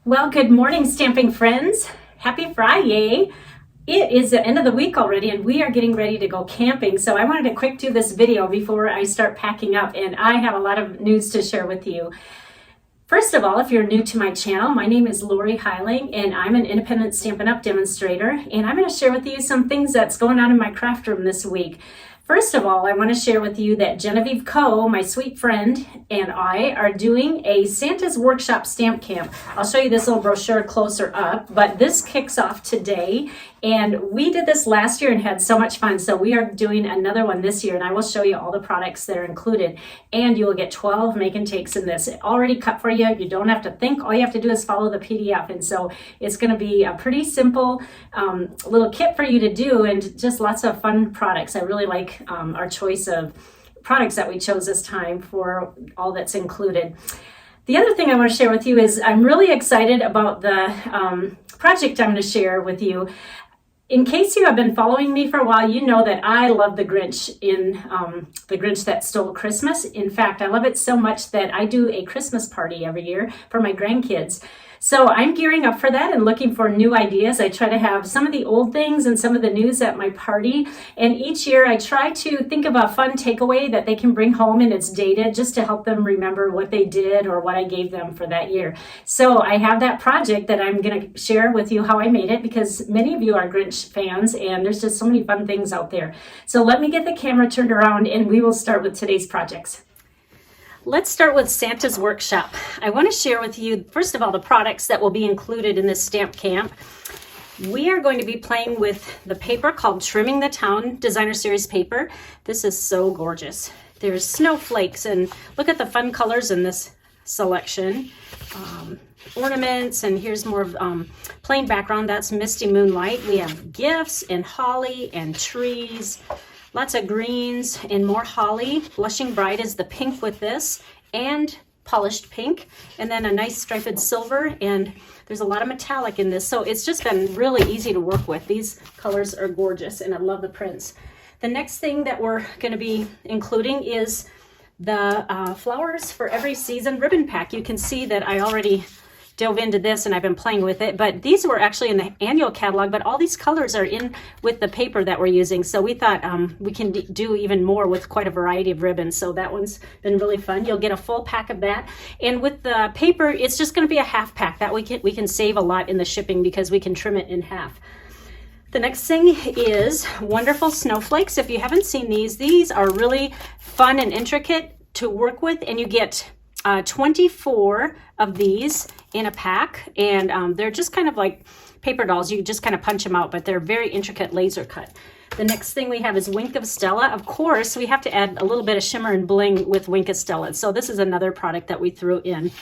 Well, good morning, stamping friends. Happy Friday. It is the end of the week already and we are getting ready to go camping. So I wanted to quick do this video before I start packing up, and I have a lot of news to share with you. First of all, if you're new to my channel, my name is Lorri Heiling and I'm an independent Stampin' Up! Demonstrator, and I'm going to share with you some things that's going on in my craft room this week. First of all, I want to share with you that Genevieve Coe, my sweet friend, and I are doing a Santa's Workshop stamp camp. I'll show you this little brochure closer up, but this kicks off today. And we did this last year and had so much fun. So we are doing another one this year, and I will show you all the products that are included. And you will get 12 make and takes in this. Already cut for you. You don't have to think. All you have to do is follow the PDF. And so it's going to be a pretty simple little kit for you to do, and just lots of fun products. I really like our choice of products that we chose this time for all that's included. The other thing I want to share with you is I'm really excited about the project I'm going to share with you. In case you have been following me for a while, you know that I love the Grinch in The Grinch That Stole Christmas. In fact, I love it so much that I do a Christmas party every year for my grandkids. So I'm gearing up for that and looking for new ideas. I try to have some of the old things and some of the news at my party. And each year I try to think of a fun takeaway that they can bring home and it's dated, just to help them remember what they did or what I gave them for that year. So I have that project that I'm going to share with you how I made it, because many of you are Grinch fans and there's just so many fun things out there. So let me get the camera turned around and we will start with today's projects. Let's start with Santa's Workshop. I want to share with you, first of all, the products that will be included in this stamp camp. We are going to be playing with the paper called Trimming the Town Designer Series paper. This is so gorgeous. There's snowflakes, and look at the fun colors in this selection. Ornaments, and here's more of plain background. That's Misty Moonlight. We have gifts and holly and trees. Lots of greens and more holly. Blushing Bride is the pink with this, and polished pink, and then a nice striped silver, and there's a lot of metallic in this, so it's just been really easy to work with. These colors are gorgeous and I love the prints. The next thing that we're going to be including is the Flowers for Every Season ribbon pack. You can see that I already dove into this and I've been playing with it, but these were actually in the annual catalog, but all these colors are in with the paper that we're using, so we thought we can do even more with quite a variety of ribbons. So that one's been really fun. You'll get a full pack of that, and with the paper it's just going to be a half pack. That we can save a lot in the shipping because we can trim it in half. The next thing is wonderful snowflakes. If you haven't seen these are really fun and intricate to work with, and you get 24 of these in a pack, and they're just kind of like paper dolls. You just kind of punch them out, but they're very intricate laser cut. The next thing we have is Wink of Stella. Of course, we have to add a little bit of shimmer and bling with Wink of Stella, so this is another product that we threw in.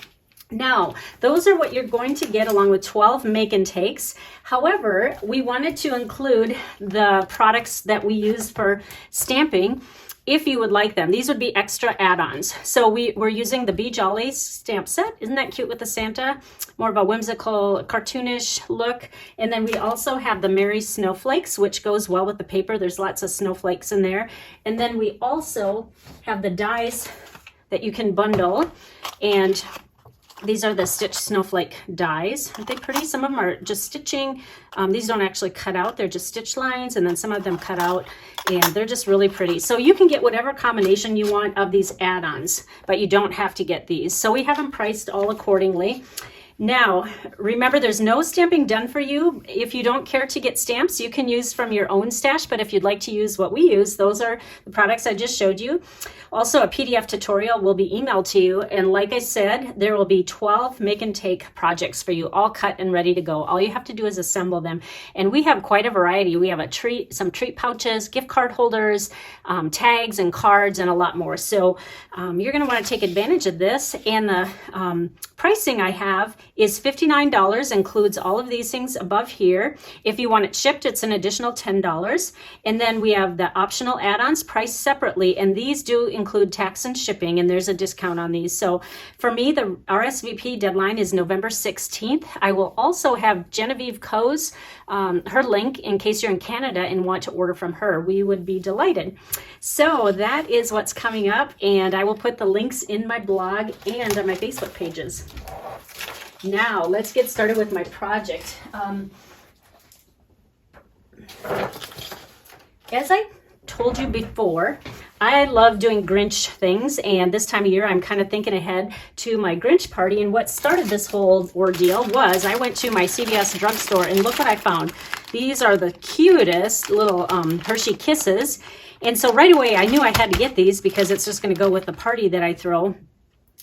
Now, those are what you're going to get along with 12 make and takes. However, we wanted to include the products that we use for stamping if you would like them. These would be extra add-ons. So we're using the Be Jolly stamp set. Isn't that cute with the Santa? More of a whimsical, cartoonish look. And then we also have the Merry Snowflakes, which goes well with the paper. There's lots of snowflakes in there. And then we also have the dies that you can bundle, and these are the stitch snowflake dies. Aren't they pretty? Some of them are just stitching. These don't actually cut out. They're just stitch lines, and then some of them cut out, and they're just really pretty. So you can get whatever combination you want of these add-ons, but you don't have to get these. So we have them priced all accordingly. Now, remember, there's no stamping done for you. If you don't care to get stamps, you can use from your own stash, but if you'd like to use what we use, those are the products I just showed you. Also, a PDF tutorial will be emailed to you, and like I said, there will be 12 make and take projects for you, all cut and ready to go. All you have to do is assemble them, and we have quite a variety. We have some treat pouches, gift card holders, tags and cards, and a lot more. So you're going to want to take advantage of this, and the pricing I have is $59, includes all of these things above here. If you want it shipped, it's an additional $10. And then we have the optional add-ons priced separately, and these do include tax and shipping, and there's a discount on these. So for me, the RSVP deadline is November 16th. I will also have Genevieve Coe's, her link in case you're in Canada and want to order from her. We would be delighted. So that is what's coming up, and I will put the links in my blog and on my Facebook pages. Now let's get started with my project. As I told you before, I love doing Grinch things, and this time of year I'm kind of thinking ahead to my Grinch party. And what started this whole ordeal was I went to my CVS drugstore and look what I found. These are the cutest little Hershey Kisses. And so right away I knew I had to get these because it's just going to go with the party that I throw.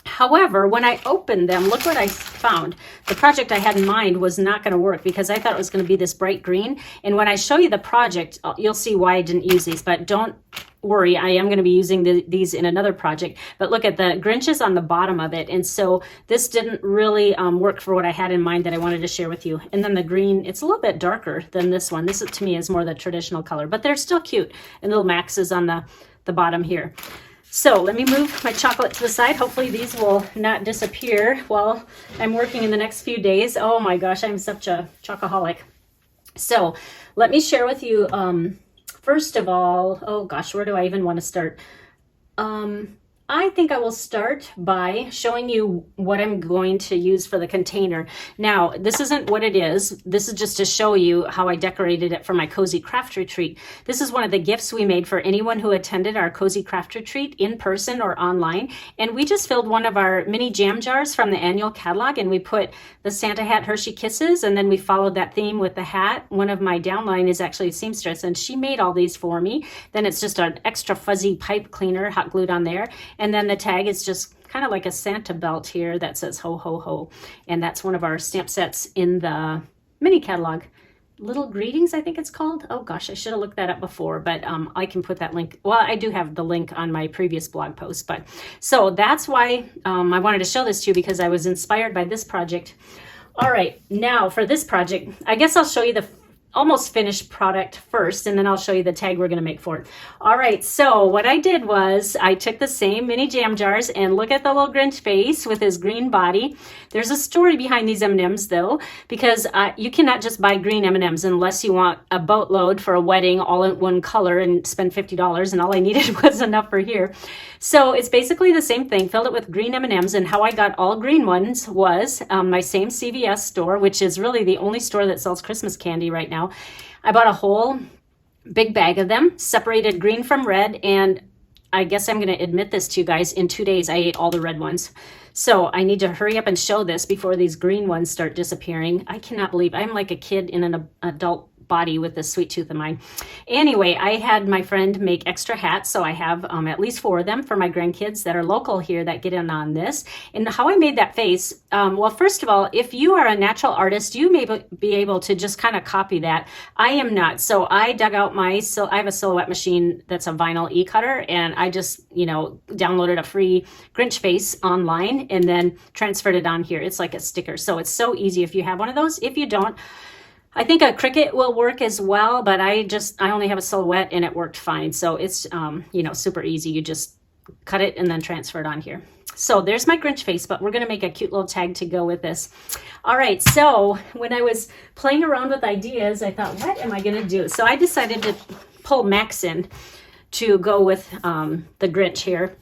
However, when I opened them, look what I found. The project I had in mind was not going to work because I thought it was going to be this bright green. And when I show you the project, you'll see why I didn't use these. But don't worry, I am going to be using these in another project. But look at the Grinch is on the bottom of it. And so this didn't really work for what I had in mind that I wanted to share with you. And then the green, it's a little bit darker than this one. This, to me, is more the traditional color. But they're still cute. And little Max is on the bottom here. So let me move my chocolate to the side. Hopefully these will not disappear while I'm working in the next few days. Oh my gosh, I'm such a chocoholic. So let me share with you, first of all, oh gosh, where do I even want to start? I think I will start by showing you what I'm going to use for the container. Now, this isn't what it is. This is just to show you how I decorated it for my Cozy Craft Retreat. This is one of the gifts we made for anyone who attended our Cozy Craft Retreat in person or online. And we just filled one of our mini jam jars from the annual catalog, and we put the Santa hat Hershey Kisses, and then we followed that theme with the hat. One of my downline is actually a seamstress, and she made all these for me. Then it's just an extra fuzzy pipe cleaner hot glued on there. And then the tag is just kind of like a Santa belt here that says ho, ho, ho. And that's one of our stamp sets in the mini catalog. Little Greetings, I think it's called. Oh gosh, I should have looked that up before, but I can put that link. Well, I do have the link on my previous blog post, but so that's why I wanted to show this to you, because I was inspired by this project. All right, now for this project, I guess I'll show you the almost finished product first, and then I'll show you the tag we're going to make for it. All right, so what I did was I took the same mini jam jars, and look at the little Grinch face with his green body. There's a story behind these M&Ms though, because you cannot just buy green M&Ms unless you want a boatload for a wedding all in one color and spend $50, and all I needed was enough for here. So it's basically the same thing, filled it with green M&Ms, and how I got all green ones was my same CVS store, which is really the only store that sells Christmas candy right now. I bought a whole big bag of them, separated green from red, and I guess I'm going to admit this to you guys, in 2 days I ate all the red ones. So I need to hurry up and show this before these green ones start disappearing. I cannot believe I'm like a kid in an adult body with this sweet tooth of mine. Anyway, I had my friend make extra hats, so I have at least 4 of them for my grandkids that are local here that get in on this. And how I made that face, well, first of all, if you are a natural artist, you may be able to just kind of copy that. I am not. So I dug out I have a silhouette machine that's a vinyl e-cutter, and I just, downloaded a free Grinch face online and then transferred it on here. It's like a sticker. So it's so easy if you have one of those. If you don't, I think a Cricut will work as well, but I only have a silhouette and it worked fine. So it's, super easy. You just cut it and then transfer it on here. So there's my Grinch face, but we're going to make a cute little tag to go with this. All right. So when I was playing around with ideas, I thought, what am I going to do? So I decided to pull Max in to go with the Grinch here.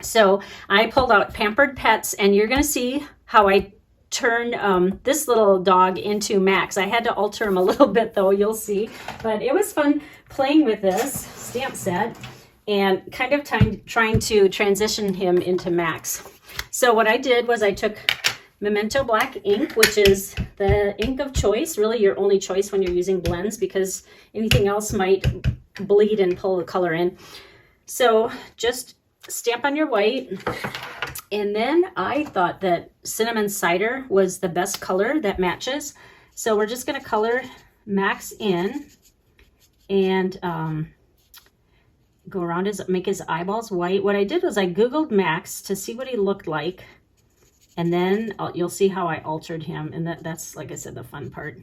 So I pulled out Pampered Pets, and you're going to see how I turn this little dog into Max. I had to alter him a little bit though, you'll see, but it was fun playing with this stamp set and kind of trying to transition him into Max. So what I did was I took Memento Black ink, which is the ink of choice, really your only choice when you're using blends, because anything else might bleed and pull the color in. So just stamp on your white. And then I thought that cinnamon cider was the best color that matches. So we're just going to color Max in and go around make his eyeballs white. What I did was I Googled Max to see what he looked like. And then you'll see how I altered him. And that's, like I said, the fun part.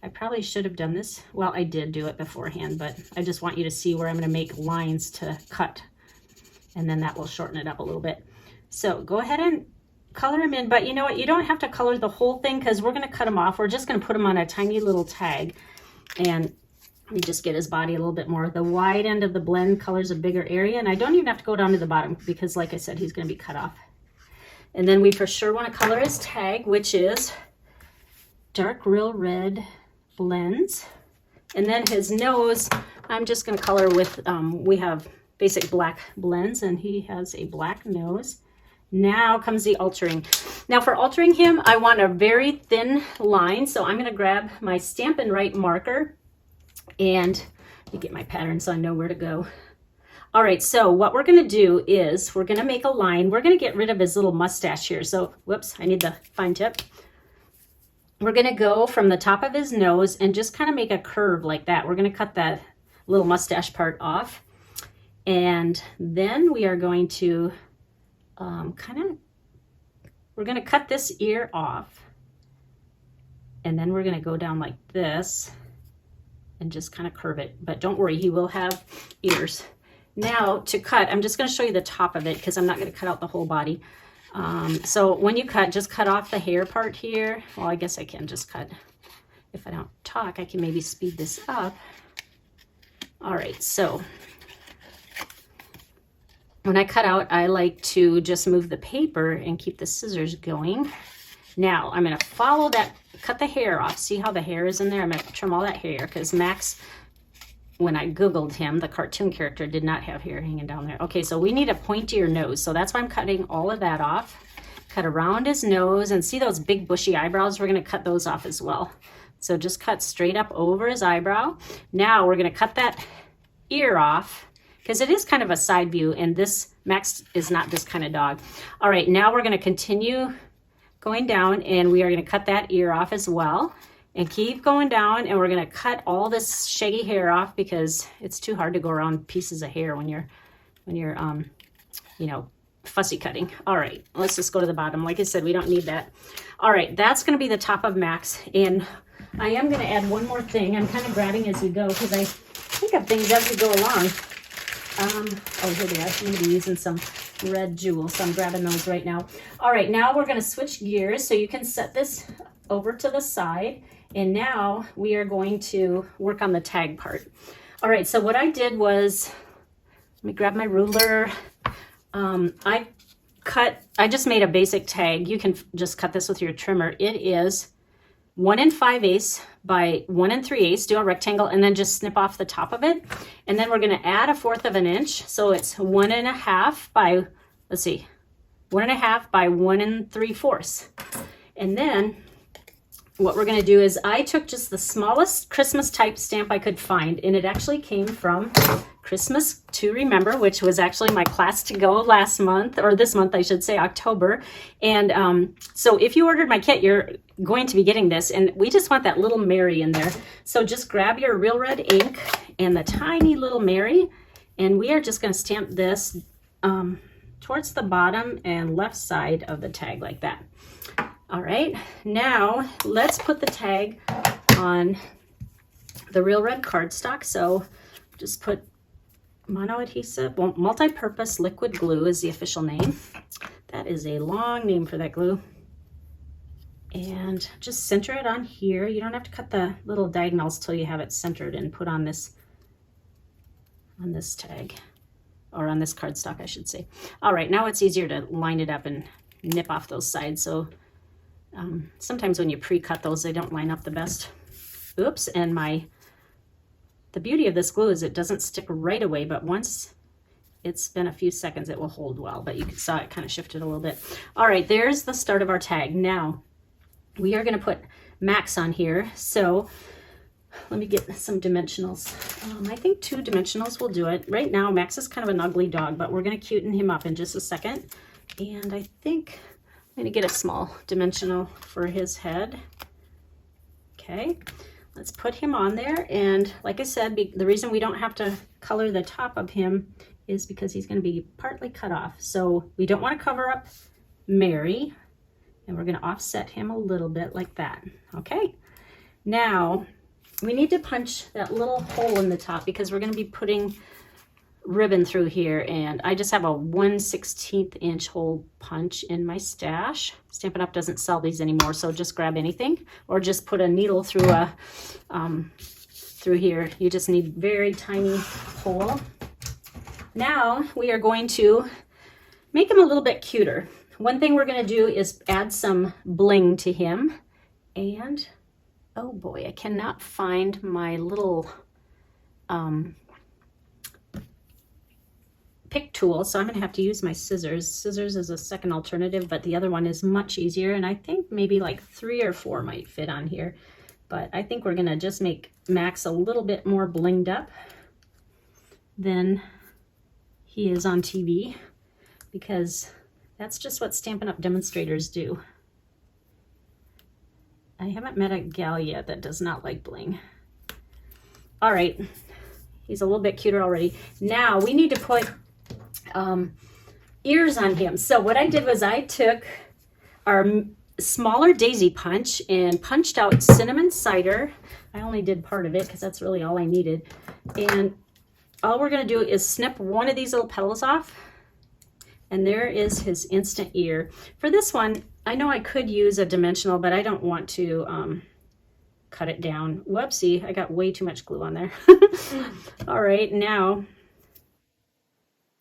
I probably should have done this. Well, I did do it beforehand, but I just want you to see where I'm going to make lines to cut. And then that will shorten it up a little bit. So go ahead and color him in, but you know what? You don't have to color the whole thing because we're going to cut him off. We're just going to put him on a tiny little tag, and we just get his body a little bit more. The wide end of the blend colors a bigger area, and I don't even have to go down to the bottom because, like I said, he's going to be cut off. And then we for sure want to color his tag, which is dark real red blends. And then his nose, I'm just going to color with, we have basic black blends, and he has a black nose. Now comes the altering. Now for altering him, I want a very thin line. So I'm going to grab my Stampin' Write marker, and let me get my pattern so I know where to go. All right, so what we're gonna do is we're gonna make a line. We're gonna get rid of his little mustache here. So, whoops, I need the fine tip. We're gonna go from the top of his nose and just kind of make a curve like that. We're gonna cut that little mustache part off. And then we are going to we're gonna cut this ear off. And then we're gonna go down like this and just kind of curve it. But don't worry, he will have ears. Now to cut, I'm just going to show you the top of it because I'm not going to cut out the whole body. So when you cut, just cut off the hair part here. Well, I guess I can just cut. If I don't talk, I can maybe speed this up. All right, so when I cut out, I like to just move the paper and keep the scissors going. Now I'm going to follow that, cut the hair off. See how the hair is in there? I'm going to trim all that hair because Max, when I Googled him, the cartoon character did not have hair hanging down there. Okay, so we need a pointier nose. So that's why I'm cutting all of that off. Cut around his nose, and see those big bushy eyebrows? We're gonna cut those off as well. So just cut straight up over his eyebrow. Now we're gonna cut that ear off because it is kind of a side view, and this Max is not this kind of dog. All right, now we're gonna continue going down, and we are gonna cut that ear off as well. And keep going down, and we're gonna cut all this shaggy hair off because it's too hard to go around pieces of hair when you're you know, fussy cutting. All right, let's just go to the bottom. Like I said, we don't need that. All right, that's gonna be the top of Max. And I am gonna add one more thing. I'm kind of grabbing as we go because I think of things as we go along. Oh, here they are. I'm gonna be using some red jewels, so I'm grabbing those right now. All right, now we're gonna switch gears so you can set this over to the side. And now we are going to work on the tag part. All right, so what I did was, let me grab my ruler. I just made a basic tag. You can just cut this with your trimmer. It is 1 5/8 by 1 3/8. Do a rectangle and then just snip off the top of it. And then we're gonna add 1/4 of an inch. So it's 1 1/2 by, let's see, 1 1/2 by 1 3/4. And then what we're going to do is I took just the smallest Christmas type stamp I could find, and it actually came from Christmas to Remember, which was actually my class to go last month, or this month I should say, October. And so if you ordered my kit, you're going to be getting this, and we just want that little Mary in there. So just grab your real red ink and the tiny little Mary, and we are just going to stamp this towards the bottom and left side of the tag like that. All right, now let's put the tag on the real red cardstock. So just put mono adhesive, well, multi-purpose liquid glue is the official name. That is a long name for that glue. And just center it on here. You don't have to cut the little diagonals till you have it centered and put on this tag, or on this cardstock, I should say. All right, now it's easier to line it up and nip off those sides. So sometimes when you pre-cut those, they don't line up the best. Oops, and the beauty of this glue is it doesn't stick right away, but once it's been a few seconds, it will hold well, but you saw it kind of shifted a little bit. All right, there's the start of our tag. Now, we are gonna put Max on here. So let me get some dimensionals. I think 2 dimensionals will do it. Right now, Max is kind of an ugly dog, but we're gonna cuten him up in just a second. And I think I'm gonna get a small dimensional for his head. Okay, let's put him on there. And like I said, the reason we don't have to color the top of him is because he's gonna be partly cut off. So we don't wanna cover up Mary, and we're gonna offset him a little bit like that, okay? Now, we need to punch that little hole in the top because we're gonna be putting ribbon through here, and I just have a 1/16 inch hole punch in my stash. Stampin' Up! Doesn't sell these anymore, so just grab anything, or just put a needle through through here. You just need very tiny hole. Now we are going to make him a little bit cuter. one thing we're going to do is add some bling to him. And, oh boy, I cannot find my little pick tool, so I'm going to have to use my scissors. Scissors is a second alternative, but the other one is much easier, and I think maybe like 3 or 4 might fit on here. But I think we're going to just make Max a little bit more blinged up than he is on TV, because that's just what Stampin' Up! Demonstrators do. I haven't met a gal yet that does not like bling. All right, he's a little bit cuter already. Now we need to put ears on him. So what I did was I took our smaller daisy punch and punched out cinnamon cider. I only did part of it because that's really all I needed. And all we're going to do is snip one of these little petals off. And there is his instant ear. For this one, I know I could use a dimensional, but I don't want to cut it down. Whoopsie, I got way too much glue on there. All right, now,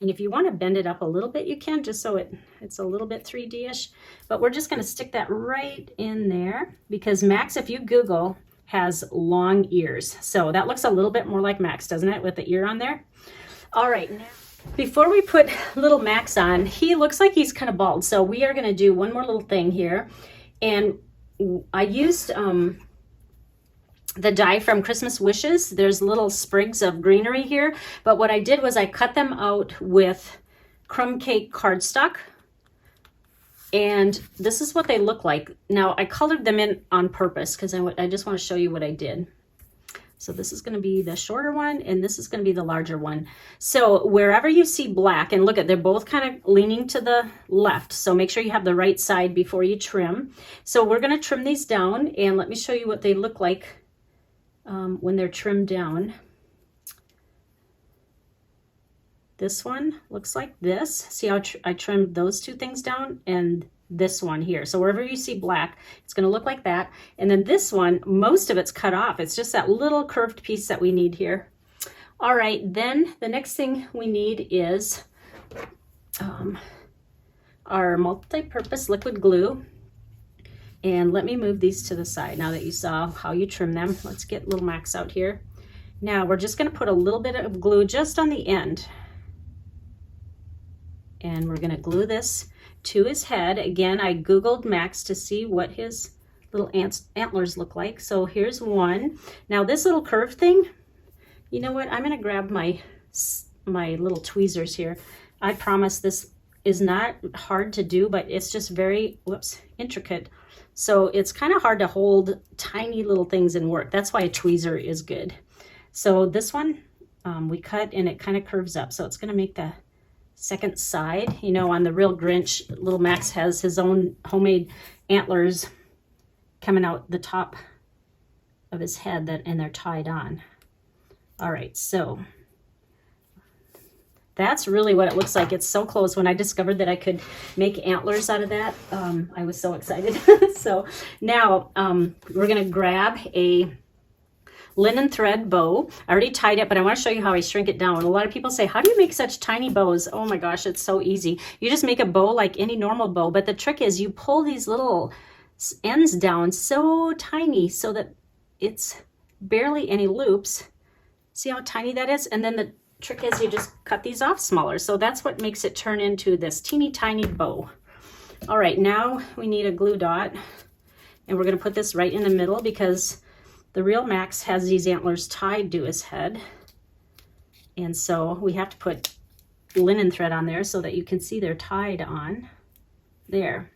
and if you want to bend it up a little bit, you can, just so it's a little bit 3D-ish. But we're just going to stick that right in there, because Max, if you Google, has long ears. So that looks a little bit more like Max, doesn't it, with the ear on there? All right, now, before we put little Max on, he looks like he's kind of bald. So we are going to do one more little thing here. And I used the die from Christmas Wishes. There's little sprigs of greenery here. But what I did was I cut them out with crumb cake cardstock. And this is what they look like. Now, I colored them in on purpose because I just want to show you what I did. So this is going to be the shorter one, and this is going to be the larger one. So wherever you see black, and look at, they're both kind of leaning to the left. So make sure you have the right side before you trim. So we're going to trim these down, and let me show you what they look like when they're trimmed down. This one looks like this. See how I trimmed those two things down, and this one here. So wherever you see black, it's going to look like that. And then this one, most of it's cut off. It's just that little curved piece that we need here. All right, then the next thing we need is our multi-purpose liquid glue. And let me move these to the side now that you saw how you trim them. Let's get little Max out here. Now we're just going to put a little bit of glue just on the end. And we're going to glue this to his head. Again, I Googled Max to see what his little antlers look like. So here's one. Now this little curve thing, you know what? I'm going to grab my little tweezers here. I promise this is not hard to do, but it's just very, intricate. So it's kind of hard to hold tiny little things in work. That's why a tweezer is good. So this one we cut, and it kind of curves up. So it's going to make the second side. You know, on the real Grinch, little Max has his own homemade antlers coming out the top of his head, and they're tied on. All right, so that's really what it looks like. It's so close. When I discovered that I could make antlers out of that, I was so excited. So now we're gonna grab a linen thread bow. I already tied it, but I want to show you how I shrink it down. A lot of people say, how do you make such tiny bows? Oh my gosh, it's so easy. You just make a bow like any normal bow, but the trick is you pull these little ends down so tiny so that it's barely any loops. See how tiny that is? And then the trick is you just cut these off smaller. So that's what makes it turn into this teeny tiny bow. All right, now we need a glue dot, and we're going to put this right in the middle because the real Max has these antlers tied to his head. And so we have to put linen thread on there so that you can see they're tied on. There.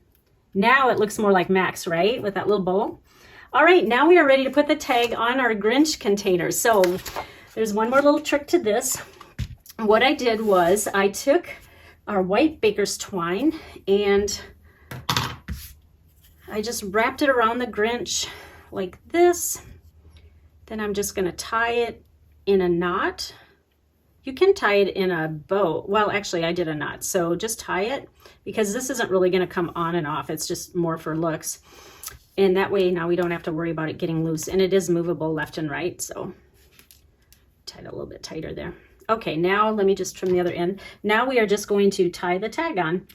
Now it looks more like Max, right? With that little bow. All right, now we are ready to put the tag on our Grinch container. So there's one more little trick to this. What I did was I took our white baker's twine and I just wrapped it around the Grinch like this. Then I'm just going to tie it in a knot. You can tie it in a bow. Well, actually, I did a knot. So just tie it because this isn't really going to come on and off. It's just more for looks. And that way now we don't have to worry about it getting loose. And it is movable left and right. So tie it a little bit tighter there. Okay, now let me just trim the other end. Now we are just going to tie the tag on.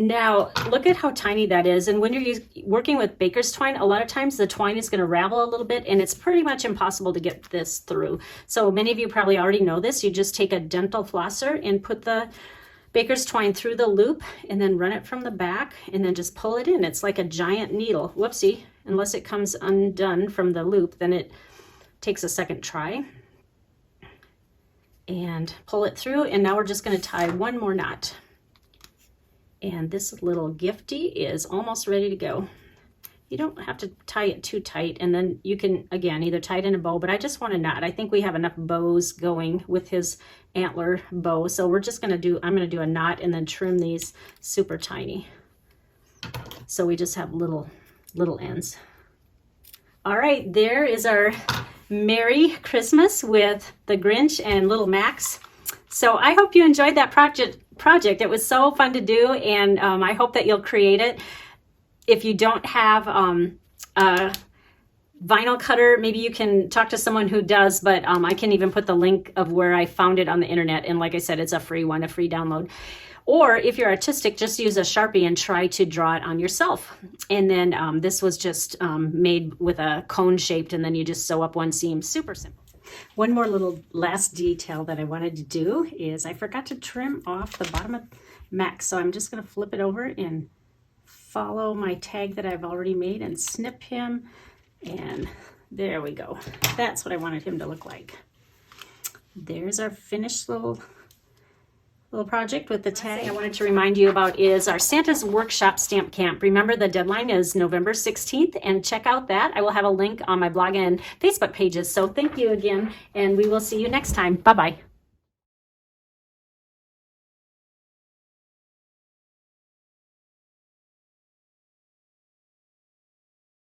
Now, look at how tiny that is. And when you're working with baker's twine, a lot of times the twine is going to ravel a little bit, and it's pretty much impossible to get this through. So many of you probably already know this. You just take a dental flosser and put the baker's twine through the loop and then run it from the back and then just pull it in. It's like a giant needle. Whoopsie. Unless it comes undone from the loop, then it takes a second try. And pull it through, and now we're just going to tie one more knot. And this little gifty is almost ready to go. You don't have to tie it too tight, and then you can, again, either tie it in a bow, but I just want a knot. I think we have enough bows going with his antler bow, so we're just going to do, I'm going to do a knot and then trim these super tiny. So we just have little ends. All right, there is our Merry Christmas with the Grinch and little Max. So I hope you enjoyed that project. It was so fun to do, and I hope that you'll create it. If you don't have a vinyl cutter, maybe you can talk to someone who does, but I can even put the link of where I found it on the internet. And like I said, it's a free one, a free download. Or if you're artistic, just use a Sharpie and try to draw it on yourself. And then this was just made with a cone shaped, and then you just sew up one seam. Super simple. One more little last detail that I wanted to do is I forgot to trim off the bottom of Max. So I'm just going to flip it over and follow my tag that I've already made and snip him. And there we go. That's what I wanted him to look like. There's our finished little project with the tag. I wanted to remind you about is our Santa's Workshop Stamp Camp. Remember, the deadline is November 16th, and check out that. I will have a link on my blog and Facebook pages. So thank you again, and we will see you next time. Bye-bye.